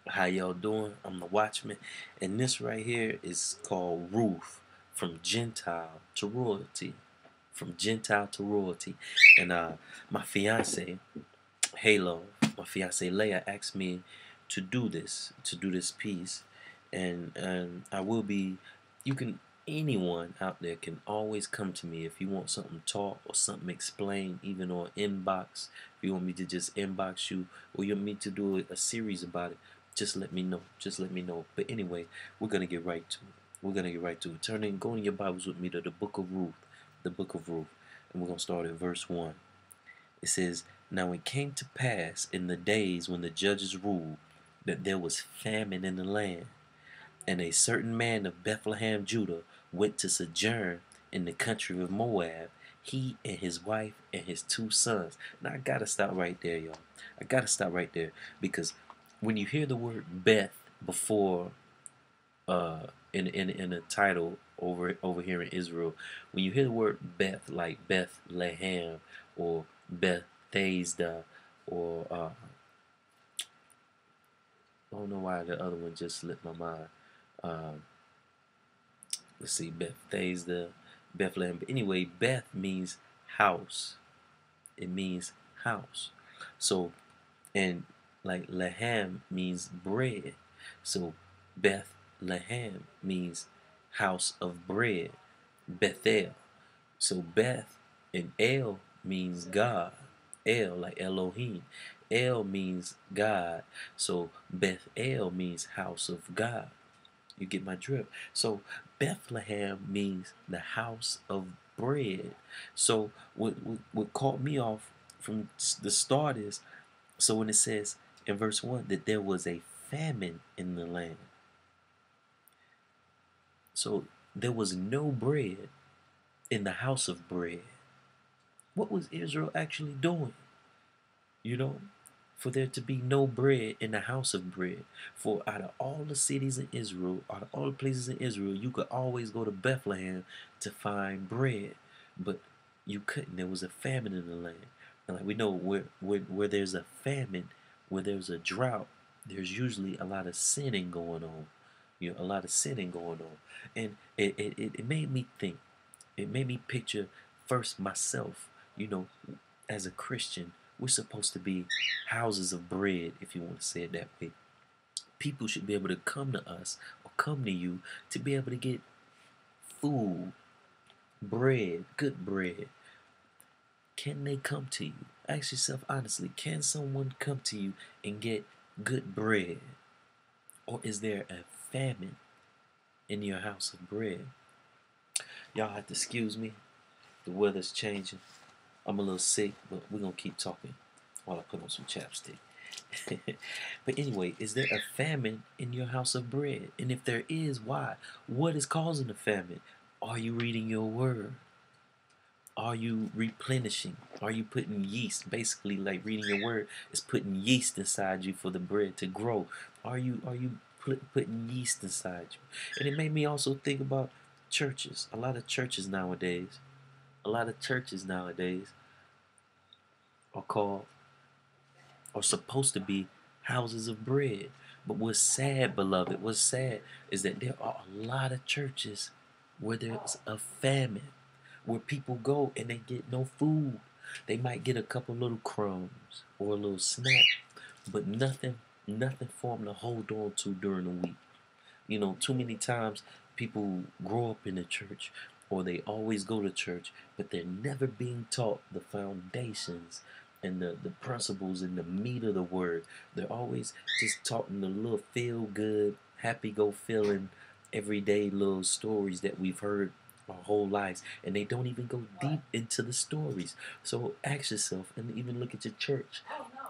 How y'all doing? I'm the Watchman, and this right here is called Ruth, from Gentile to royalty. From Gentile to royalty. And my fiance, Halo, my fiance Leia asked me to do this piece, and I will be. You can anyone out there can always come to me if you want something taught or something explained, even on inbox. If you want me to just inbox you, or you want me to do a series about it, just let me know. Just let me know. But anyway, we're gonna get right to it. We're gonna get right to it. Go in your Bibles with me to the book of Ruth, the book of Ruth, and we're gonna start at verse 1. It says, "Now it came to pass in the days when the judges ruled that there was famine in the land, and a certain man of Bethlehem, Judah, went to sojourn in the country of Moab, he and his wife and his 2 sons." Now I gotta stop right there, y'all. I gotta stop right there because when you hear the word Beth before in a title over here in Israel, when you hear the word Beth, like Bethlehem or Bethesda, or I don't know why the other one just slipped my mind. Um, let's see, Bethesda, Bethlehem. But anyway, Beth means house. It means house. So, and like Lehem means bread. So Bethlehem means house of bread. Bethel. So Beth and El means God. El, like Elohim. El means God. So Bethel means house of God. You get my drift. So Bethlehem means the house of bread. So what caught me off from the start is, so when it says in verse 1 that there was a famine in the land. So there was no bread in the house of bread. What was Israel actually doing? You know, for there to be no bread in the house of bread. For out of all the cities in Israel, out of all the places in Israel, you could always go to Bethlehem to find bread. But you couldn't. There was a famine in the land. And like we know, where there's a famine, where there's a drought, there's usually a lot of sinning going on. You know, a lot of sinning going on. And it made me think. It made me picture first myself, you know, as a Christian. We're supposed to be houses of bread, if you want to say it that way. People should be able to come to us or come to you to be able to get food, bread, good bread. Can they come to you? Ask yourself honestly, can someone come to you and get good bread? Or is there a famine in your house of bread? Y'all have to excuse me. The weather's changing. I'm a little sick, but we're going to keep talking while I put on some chapstick. But anyway, is there a famine in your house of bread? And if there is, why? What is causing the famine? Are you reading your word? Are you replenishing? Are you putting yeast? Basically, like reading your word is putting yeast inside you for the bread to grow. Are you putting yeast inside you? And it made me also think about churches. A lot of churches nowadays are called, are supposed to be houses of bread. But what's sad, beloved, what's sad is that there are a lot of churches where there's a famine, where people go and they get no food. They might get a couple little crumbs or a little snack, but nothing for them to hold on to during the week. You know, too many times people grow up in the church or they always go to church, but they're never being taught the foundations and the principles and the meat of the word. They're always just taught in the little feel good, happy go feeling, everyday little stories that we've heard our whole lives, and they don't even go deep into the stories. So ask yourself and even look at your church.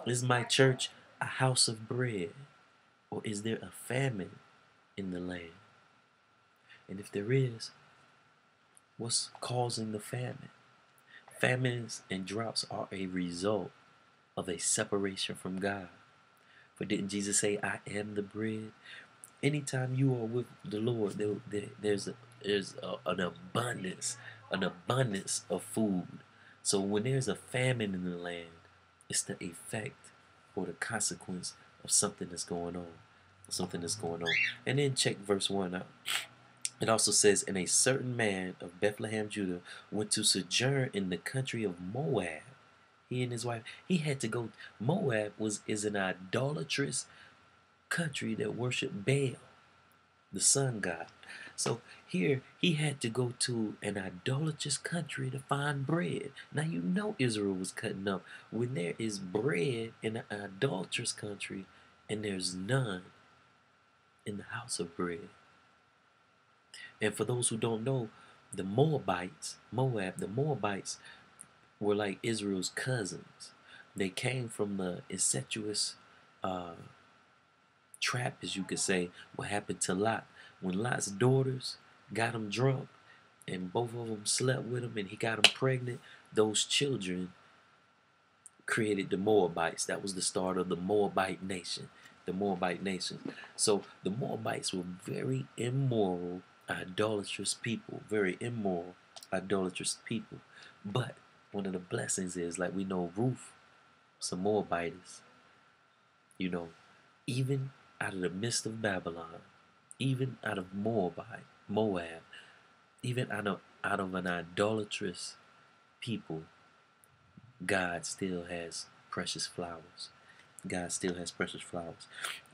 Is my church a house of bread, or is there a famine in the land? And if there is, what's causing the famine? Famines and droughts are a result of a separation from God. For didn't Jesus say, "I am the bread"? Anytime you are with the Lord, there's an abundance of food. So when there's a famine in the land, it's the effect or the consequence of something that's going on. Something that's going on. And then check verse 1 out. It also says, and a certain man of Bethlehem, Judah, went to sojourn in the country of Moab. He and his wife, he had to go. Moab is an idolatrous country that worshiped Baal, the sun god. So here he had to go to an idolatrous country to find bread. Now you know Israel was cutting up when there is bread in an idolatrous country and there's none in the house of bread. And for those who don't know, the Moabites, the Moabites were like Israel's cousins. They came from the incestuous trap, as you could say, what happened to Lot. When Lot's daughters got him drunk and both of them slept with him and he got them pregnant, those children created the Moabites. That was the start of the Moabite nation. The Moabite nation. So the Moabites were very immoral, idolatrous people. Very immoral, idolatrous people. But one of the blessings is, like we know, Ruth, some Moabites, you know, even out of the midst of Babylon, even out of Moab, even out of an idolatrous people, God still has precious flowers. God still has precious flowers.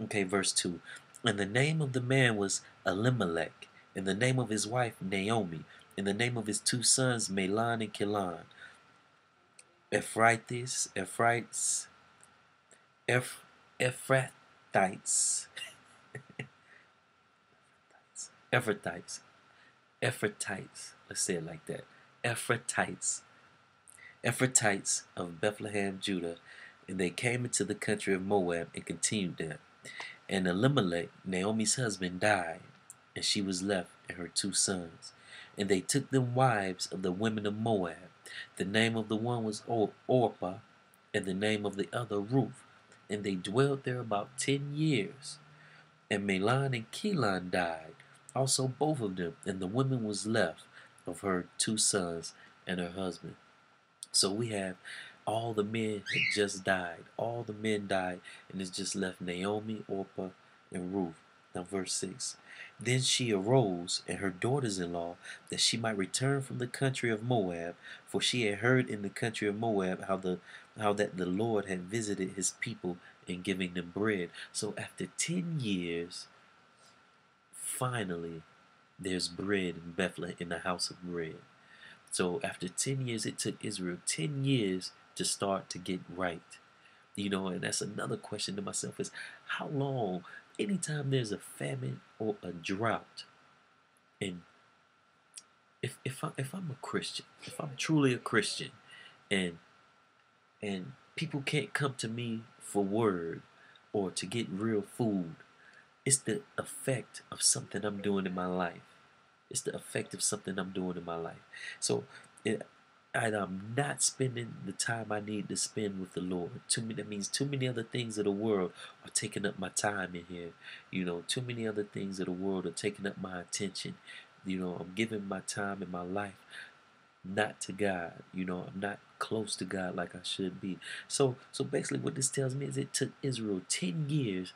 Okay, verse 2. And the name of the man was Elimelech, and the name of his wife Naomi, and the name of his two sons Mahlon and Chilion. Ephrathites, let's say it like that. Ephratites of Bethlehem, Judah, and they came into the country of Moab and continued there. And Elimelech, Naomi's husband, died, and she was left and her two sons. And they took them wives of the women of Moab. The name of the one was Orpah, and the name of the other Ruth. And they dwelt there about 10 years. And Mahlon and Chilion died, also both of them, and the woman was left of her two sons and her husband. So we have all the men had just died. All the men died, and it's just left Naomi, Orpah, and Ruth. Now verse 6. Then she arose, and her daughters-in-law, that she might return from the country of Moab, for she had heard in the country of Moab how that the Lord had visited his people in giving them bread. So after 10 years, finally, there's bread in Bethlehem, in the house of bread. So after 10 years, it took Israel 10 years to start to get right. You know, and that's another question to myself is, how long, anytime there's a famine or a drought, and if I'm a Christian, if I'm truly a Christian, and people can't come to me for word or to get real food, it's the effect of something I'm doing in my life. It's the effect of something I'm doing in my life. So I'm not spending the time I need to spend with the Lord. That means too many other things of the world are taking up my time in here. You know, too many other things of the world are taking up my attention. You know, I'm giving my time and my life not to God. You know, I'm not close to God like I should be. So basically what this tells me is it took Israel 10 years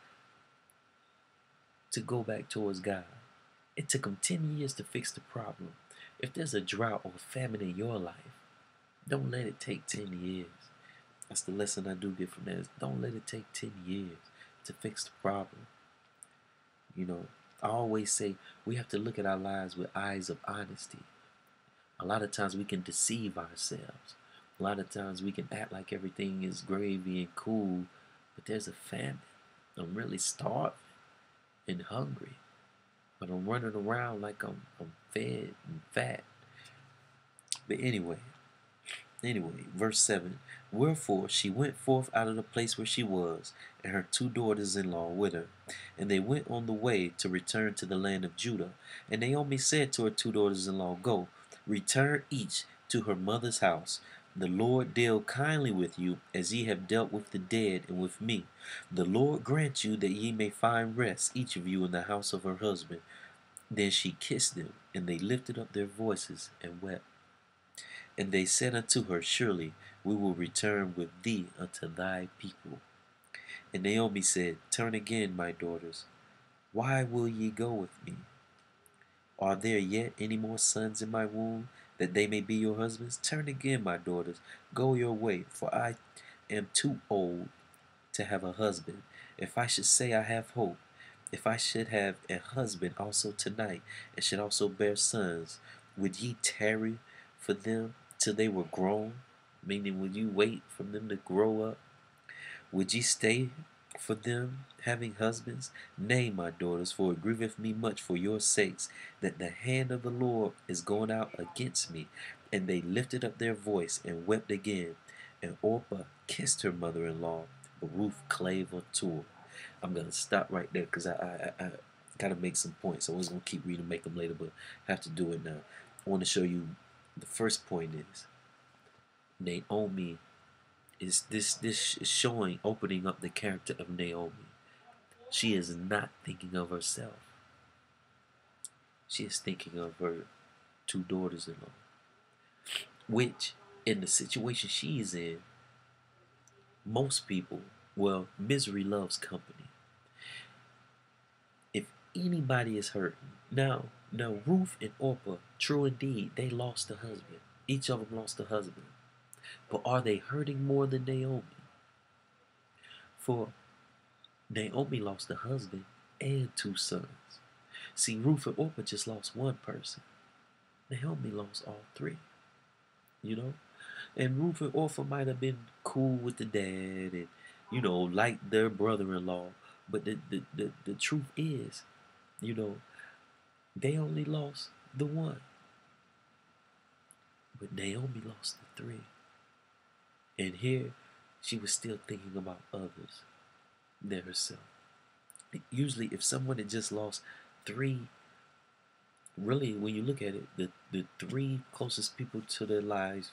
to go back towards God. It took them 10 years to fix the problem. If there's a drought or a famine in your life, don't let it take 10 years. That's the lesson I do get from that. Don't let it take 10 years to fix the problem. You know, I always say we have to look at our lives with eyes of honesty. A lot of times we can deceive ourselves. A lot of times we can act like everything is gravy and cool, but there's a famine. I'm really starving and hungry. But I'm running around like I'm fed and fat. But anyway, verse 7. Wherefore she went forth out of the place where she was, and her two daughters-in-law with her. And they went on the way to return to the land of Judah. And Naomi said to her two daughters-in-law, Go, return each to her mother's house. The Lord deal kindly with you, as ye have dealt with the dead and with me. The Lord grant you that ye may find rest, each of you in the house of her husband. Then she kissed them, and they lifted up their voices and wept. And they said unto her, Surely we will return with thee unto thy people. And Naomi said, Turn again, my daughters. Why will ye go with me? Are there yet any more sons in my womb, that they may be your husbands? Turn again, my daughters, go your way, for I am too old to have a husband. If I should say I have hope, if I should have a husband also tonight, and should also bear sons, would ye tarry for them till they were grown? Meaning, would you wait for them to grow up? Would ye stay for them, having husbands? Nay, my daughters, for it grieveth me much for your sakes, that the hand of the Lord is gone out against me. And they lifted up their voice and wept again. And Orpah kissed her mother-in-law, but Ruth clave unto her. I'm going to stop right there because I got to make some points. I was going to keep reading, make them later, but I have to do it now. I want to show you the first point is Naomi is this is showing, opening up the character of Naomi. She is not thinking of herself. She is thinking of her two daughters-in-law, which in the situation she is in, most people, well, misery loves company. If anybody is hurting, now Ruth and Orpah, true indeed, they lost a husband. Each of them lost a husband. But are they hurting more than Naomi? For Naomi lost a husband and two sons. See, Ruth and Orpah just lost one person. Naomi lost all three. You know? And Ruth and Orpah might have been cool with the dad and, liked their brother-in-law. But the truth is, they only lost the one. But Naomi lost the three. And here, she was still thinking about others than herself. Usually, if someone had just lost three, really, when you look at it, the three closest people to their lives,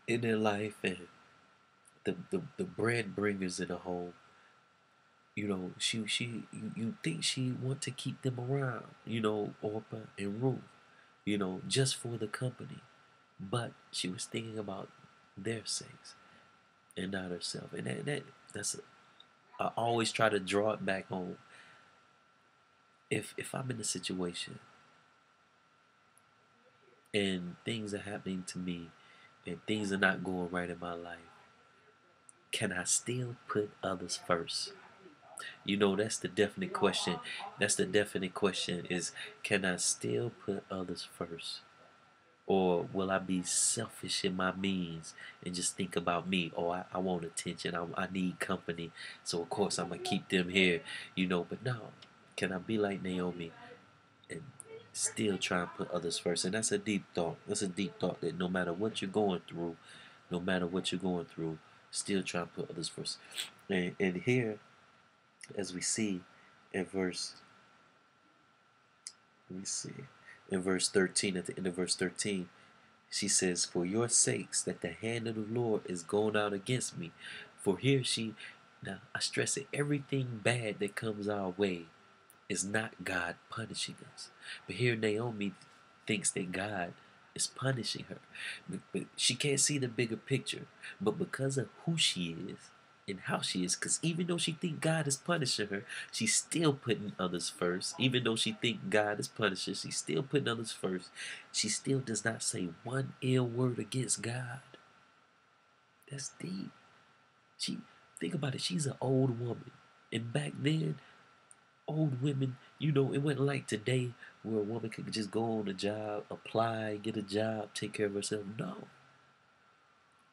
in their life, and the bread bringers in the home, you think she want to keep them around, Orpah and Ruth, just for the company. But she was thinking about their sakes and not herself. And I always try to draw it back home. If I'm in a situation and things are happening to me and things are not going right in my life, can I still put others first? That's the definite question. That's the definite question is, can I still put others first? Or will I be selfish in my means and just think about me? Oh, I want attention. I need company. So, of course, I'm going to keep them here, But no, can I be like Naomi and still try and put others first? And that's a deep thought. That's a deep thought that no matter what you're going through, still try and put others first. And here, as we see in verse, in verse 13, at the end of verse 13, she says, For your sakes, that the hand of the Lord is going out against me. For here now I stress it, everything bad that comes our way is not God punishing us. But here Naomi thinks that God is punishing her. But she can't see the bigger picture. But because of who she is and how she is, because even though she thinks God is punishing her, she's still putting others first. Even though she thinks God is punishing her, she's still putting others first. She still does not say one ill word against God. That's deep. Think about it. She's an old woman. And back then, old women, it wasn't like today where a woman could just go on a job, apply, get a job, take care of herself. No.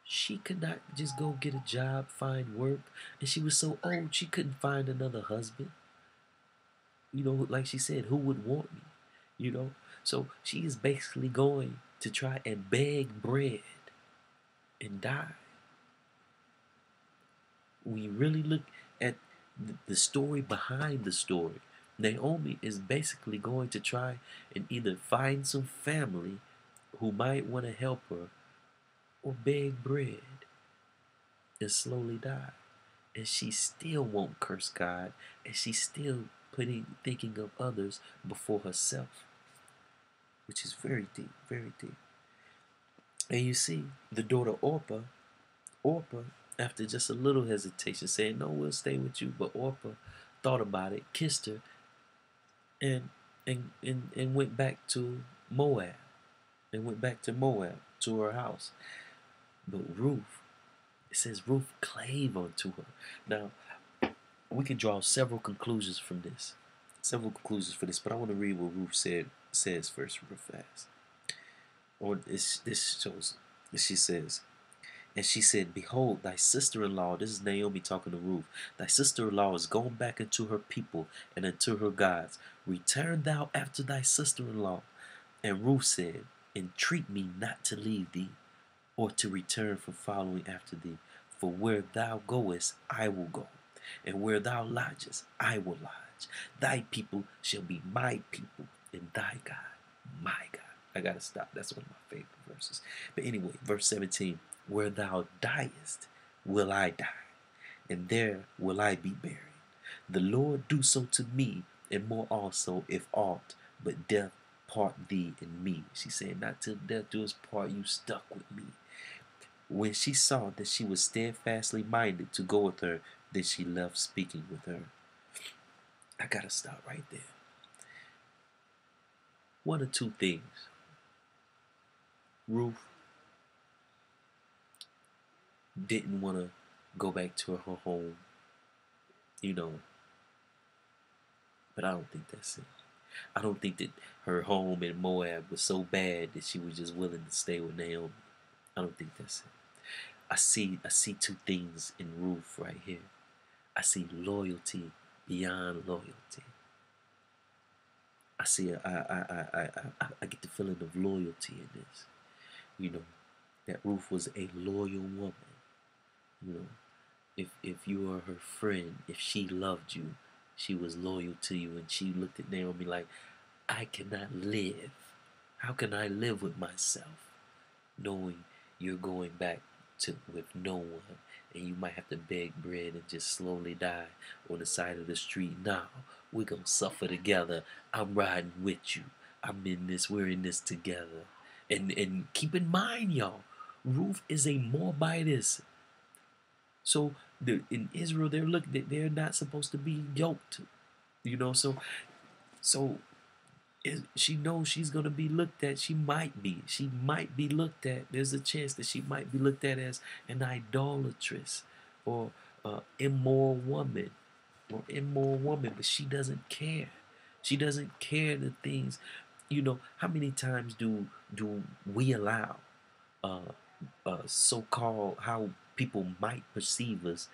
She could not just go get a job, find work. And she was so old, she couldn't find another husband. Like she said, who would want me? So she is basically going to try and beg bread and die. When you really look at the story behind the story, Naomi is basically going to try and either find some family who might want to help her or beg bread and slowly die. And she still won't curse God, and she's still thinking of others before herself, which is very deep, very deep. And you see, the daughter Orpah, after just a little hesitation, saying, "No, we'll stay with you." But Orpah thought about it, kissed her, and and went back to Moab. And went back to Moab, to her house. But Ruth, it says Ruth clave unto her. Now, we can draw several conclusions from this. Several conclusions for this, but I want to read what Ruth says first real fast. Or this shows, she says, and she said, "Behold, thy sister-in-law," this is Naomi talking to Ruth, "thy sister-in-law is gone back into her people and into her gods. Return thou after thy sister-in-law." And Ruth said, "Entreat me not to leave thee, or to return from following after thee. For where thou goest, I will go, and where thou lodgest, I will lodge. Thy people shall be my people, and thy God, my God." I gotta stop. That's one of my favorite verses. But anyway, verse 17, "Where thou diest, will I die, and there will I be buried. The Lord do so to me, and more also, if aught but death part thee and me." She said, "Not till death do us part, you stuck with me." When she saw that she was steadfastly minded to go with her, then she left speaking with her. I gotta stop right there. One or two things. Ruth didn't want to go back to her home, you know, but I don't think that's it. I don't think that her home in Moab was so bad that she was just willing to stay with Naomi. I don't think that's it. I see two things in Ruth right here. I see loyalty beyond loyalty. I get the feeling of loyalty in this. You know, that Ruth was a loyal woman. You know, if you were her friend, if she loved you, she was loyal to you, and she looked at Naomi like, "I cannot live. How can I live with myself, knowing you're going back to with no one, and you might have to beg bread and just slowly die on the side of the street? Now we're gonna suffer together. I'm riding with you. We're in this together." And keep in mind, y'all, Ruth is a Moabitess. So in Israel, they're not supposed to be yoked, you know. So she knows she's gonna be looked at. She might be looked at. There's a chance that she might be looked at as an idolatress or immoral woman but she doesn't care. She doesn't care the things. You know, how many times do we allow uh, so-called, how people might perceive us,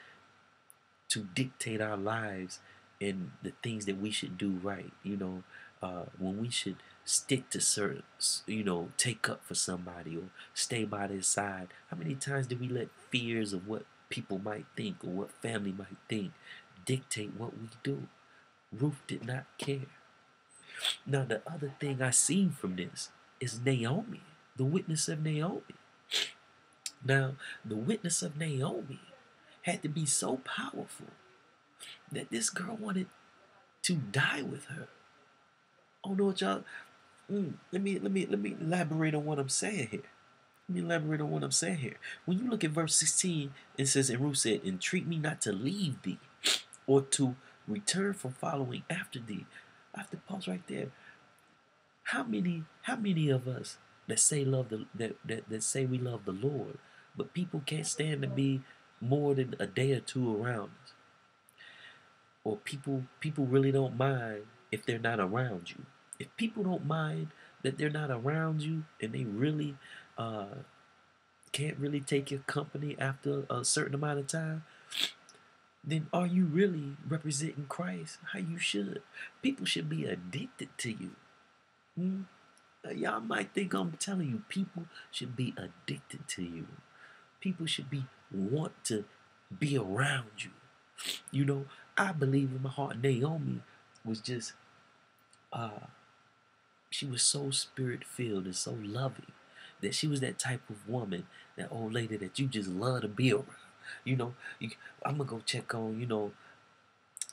to dictate our lives and the things that we should do right? You know, when we should stick to certain, take up for somebody or stay by their side. How many times do we let fears of what people might think or what family might think dictate what we do? Ruth did not care. Now, the other thing I seen from this is Naomi, the witness of Naomi. Now, the witness of Naomi had to be so powerful that this girl wanted to die with her. Oh no, y'all. Let me elaborate on what I'm saying here. When you look at verse 16, it says, "And Ruth said, Entreat me not to leave thee, or to return from following after thee." I have to pause right there. How many of us that say that say we love the Lord, but people can't stand to be more than a day or two around us? Or people really don't mind if they're not around you. If people don't mind that they're not around you, and they really can't really take your company after a certain amount of time, then are you really representing Christ how you should? People should be addicted to you. Y'all might think I'm telling you, people should be addicted to you. People should want to be around you. You know, I believe in my heart Naomi was just she was so spirit filled and so loving, that she was that type of woman, that old lady that you just love to be around. You know, I'm gonna go check on,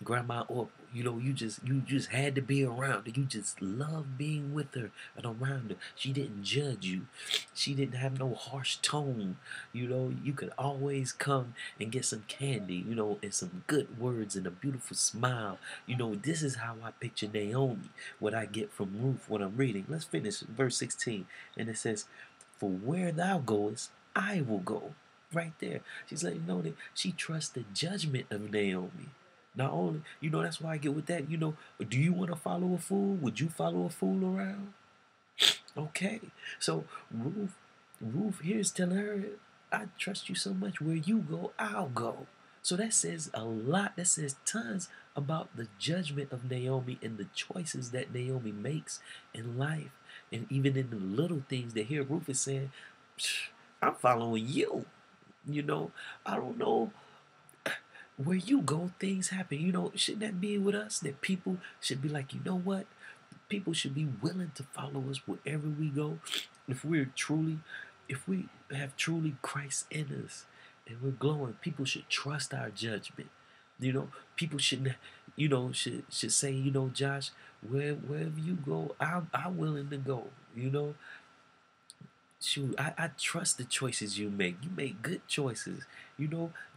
grandma, or you just had to be around her. You just loved being with her and around her. She didn't judge you. She didn't have no harsh tone. You could always come and get some candy, and some good words and a beautiful smile. This is how I picture Naomi, what I get from Ruth when I'm reading. Let's finish verse 16. And it says, for where thou goest, I will go. Right there. She's letting you know that she trusts the judgment of Naomi. Not only, that's why I get with that. Do you want to follow a fool? Would you follow a fool around? Okay. So Ruth here is telling her, I trust you so much. Where you go, I'll go. So that says a lot. That says tons about the judgment of Naomi and the choices that Naomi makes in life. And even in the little things that here Ruth is saying, I'm following you. I don't know where you go, things happen. Shouldn't that be with us? That people should be like, you know what? People should be willing to follow us wherever we go. If we have truly Christ in us and we're glowing, people should trust our judgment. People shouldn't, should say, Josh, wherever you go, I'm willing to go. Shoot, I trust the choices you make. You make good choices.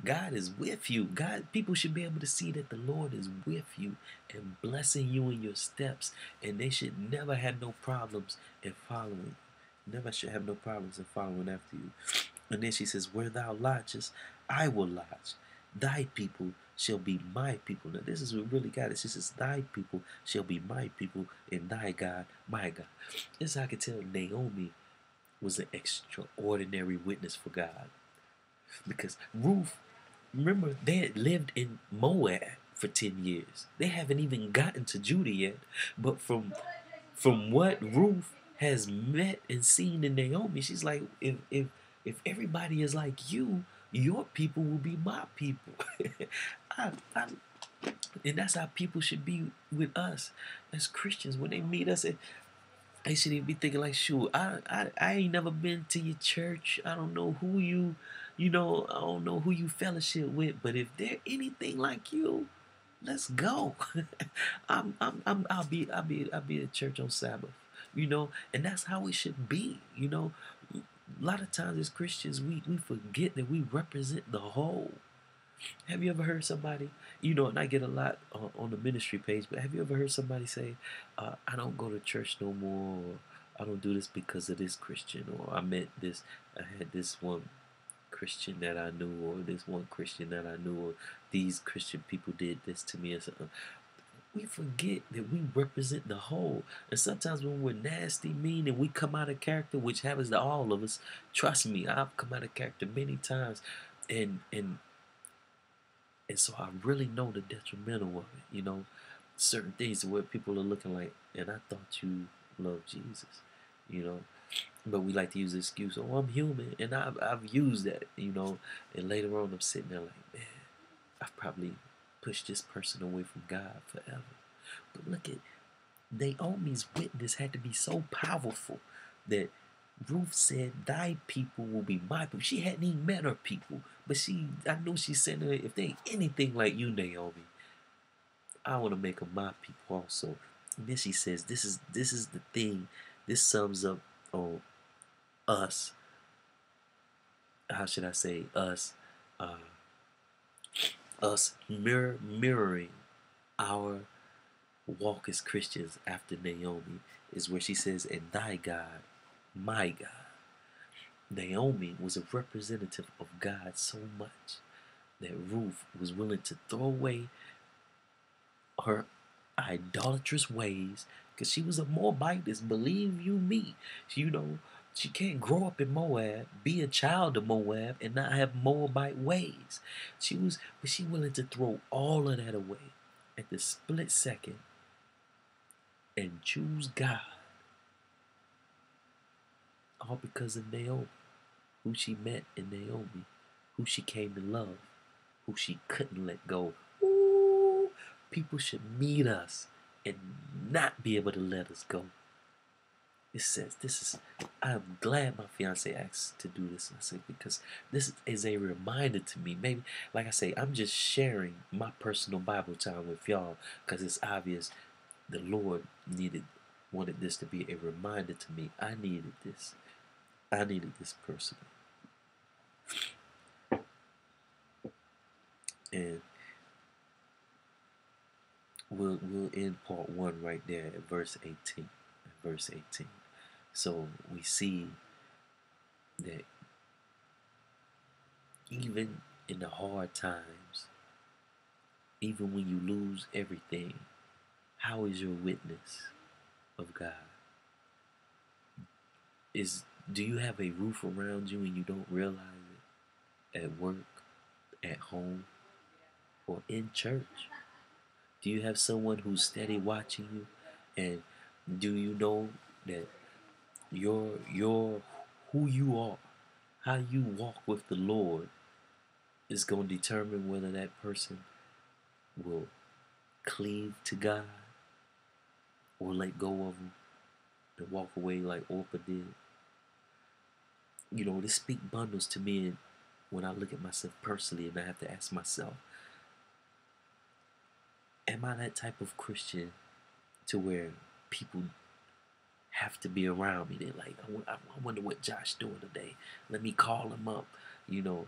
God is with you. People should be able to see that the Lord is with you and blessing you in your steps, and they should never have no problems in following. Never should have no problems in following after you. And then she says, where thou lodgest, I will lodge. Thy people shall be my people. Now this is what really got it. She says, thy people shall be my people, and thy God, my God. This is how I can tell Naomi was an extraordinary witness for God. Because Ruth, remember, they had lived in Moab for 10 years. They haven't even gotten to Judah yet. But from what Ruth has met and seen in Naomi, she's like, if everybody is like you, your people will be my people. I, and that's how people should be with us as Christians. When they meet us, they should even be thinking like, shoot, I ain't never been to your church. I don't know who I don't know who you fellowship with. But if they're anything like you, let's go. I'll be at church on Sabbath. And that's how it should be. A lot of times as Christians, we forget that we represent the whole. Have you ever heard somebody, and I get a lot on the ministry page, but have you ever heard somebody say, I don't go to church no more, or I don't do this because of this Christian, or I had this one Christian that I knew, or this one Christian that I knew, or these Christian people did this to me, or something. We forget that we represent the whole. And sometimes when we're nasty, mean, and we come out of character, which happens to all of us, trust me, I've come out of character many times, and so I really know the detrimental of it, certain things where people are looking like, and I thought you loved Jesus, you know. But we like to use the excuse, oh, I'm human, and I've used that, and later on I'm sitting there like, man, I've probably pushed this person away from God forever. But look at Naomi's witness had to be so powerful that Ruth said, thy people will be my people. She hadn't even met her people. But I know she said, if they ain't anything like you, Naomi, I want to make them my people also. And then she says, this is the thing. This sums up us. How should I say us? Us mirroring our walk as Christians after Naomi is where she says, and thy God, my God. Naomi was a representative of God so much that Ruth was willing to throw away her idolatrous ways, because she was a Moabitess, believe you me. She can't grow up in Moab, be a child of Moab, and not have Moabite ways. She willing to throw all of that away at the split second and choose God, all because of Naomi, who she met in Naomi, who she came to love, who she couldn't let go. Ooh, people should meet us and not be able to let us go. It says this is. I'm glad my fiance asked to do this. I say because this is a reminder to me. Maybe, like I say, I'm just sharing my personal Bible time with y'all because it's obvious the Lord wanted this to be a reminder to me. I needed this. I needed this personally. And we'll end part 1 right there at verse 18. At verse 18. So we see that even in the hard times, even when you lose everything, how is your witness of God? Do you have a roof around you and you don't realize it? At work, at home, or in church? Do you have someone who's steady watching you? And do you know that your who you are, how you walk with the Lord is going to determine whether that person will cleave to God or let go of him and walk away like Orpah did? You know, this speak bundles to me when I look at myself personally and I have to ask myself, am I that type of Christian to where people have to be around me? They're like, I wonder what Josh doing today. Let me call him up. You know,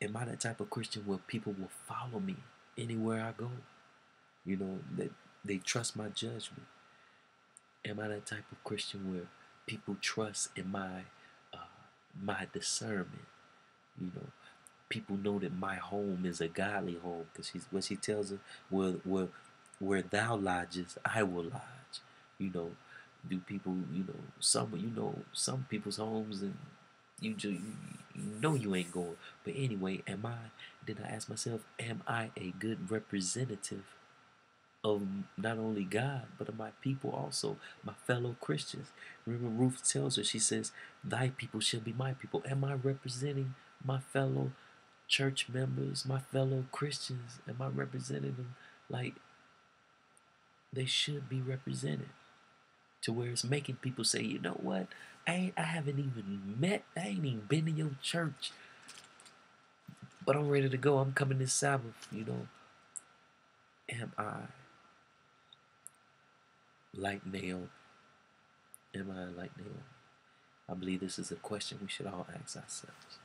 am I that type of Christian where people will follow me anywhere I go? You know, that they trust my judgment. Am I that type of Christian where people trust in my discernment? You know, people know that my home is a godly home because what she tells her, where thou lodges, I will lodge. You know, do people, some people's homes and you know you ain't going. But anyway, then I ask myself, am I a good representative of not only God, but of my people also, my fellow Christians? Remember, Ruth tells her, she says, thy people shall be my people. Am I representing my fellow church members, my fellow Christians? Am I representing them like they should be represented? To where it's making people say, you know what? I haven't even I ain't even been to your church, but I'm ready to go. I'm coming this Sabbath, you know. Am I like Naomi? Am I like Naomi? I believe this is a question we should all ask ourselves.